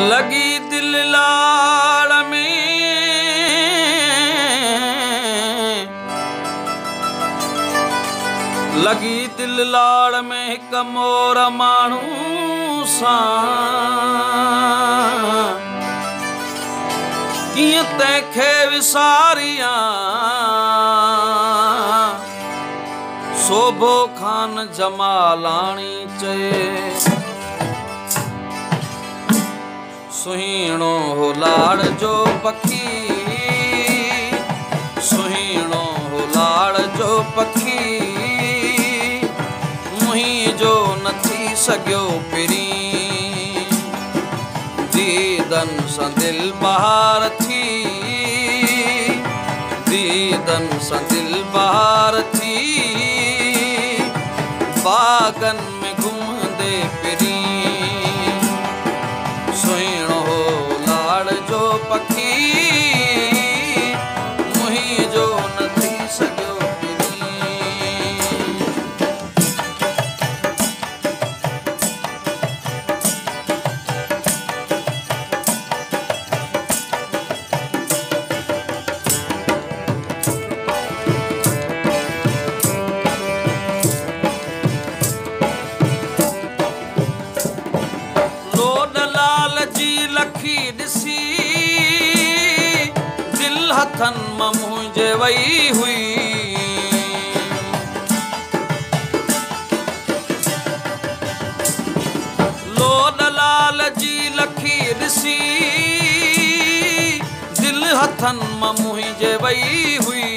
लगी दिल लाड़ में लगी दिल लाड़ में हिक मोर माण्हू सां कीअं तंहिंखे विसारियां शोभो खान जमालाणी चए सुहिणो हो लाड़ जो पखी सुहिणो हो लाड़ जो पखी मुंहिंजो न थी सघियो पिरी दीदन सां दिल बहार थी दीदन सां दिल बहार थी बागन में घुमंदे पिरी सुहिणो हो लाड़ जो पखी मुंहिंजो न थी सघियो लखी ॾिसी दिल हथन मां मुंहिंजे वई हुई लोड लाल जी लखी ॾिसी दिल हथन मां मुंहिंजे वई हुई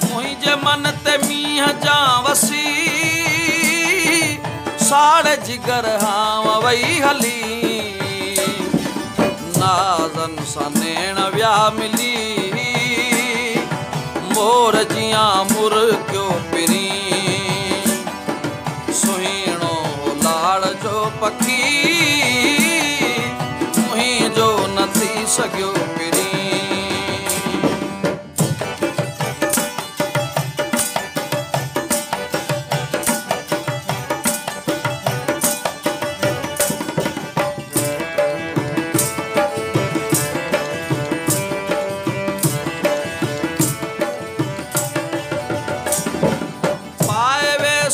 मुंहिंजे मन ते मींहं जा वसी साड़ जिगर हां वई हली नाज़न सां नेण विया मिली मोर जियां मुर्गियो पिरी सुहिणो लाड़ जो पखी मुंहिंजो न थी सघियो पिरी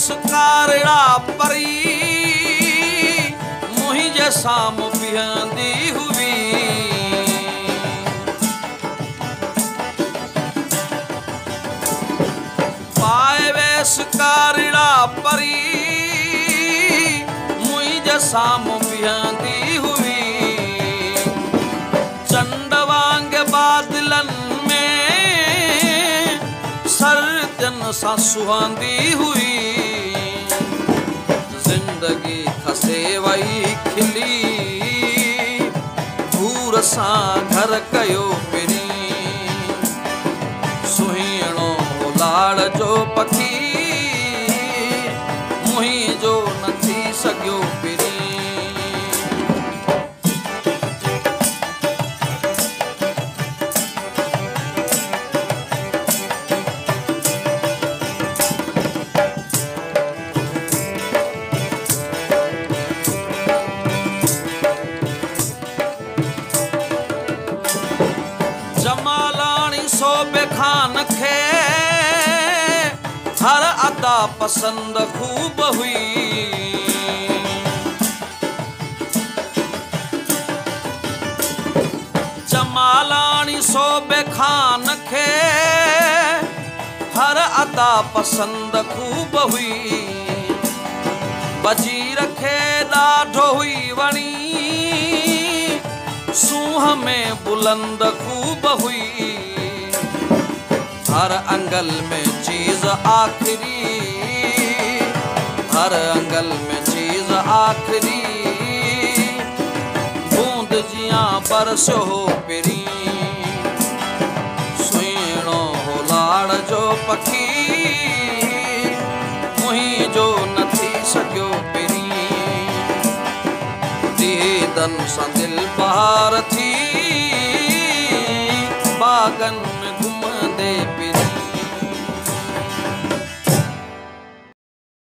सुकारड़ा परी मुंहिंजे साम्हूं बीहंदी हुई पाए वे सुकारड़ा परी मुंहिंजे साम्हूं बीहंदी हुई चंड वांग बादलन में सर्दन सां सुहंदी हुई जिंदगी खसे वई खिली भूर सां घर कयो पिरी सुहिणो लाड़ जो पखी मुंहिंजो न थी सघियो पिरी जमालाणी शोभे खान खे हर अदा पसंद खूब हुई जमालाणी शोभे खान खे हर अदा पसंद खूब हुई वज़ीर खे ॾाढो हुई वणी सूंह में बुलंद खूब हुई हर अंगल में चीज आखिरी हर अंगल में चीज आखिरी बूंद जियां बरसो हो पिरी सुहिणो हो लाड़ जो पखी मुंहिंजो न थी सघियो पिरी दीदन सां दिल बहार थी बागन में घुमंदे पिरी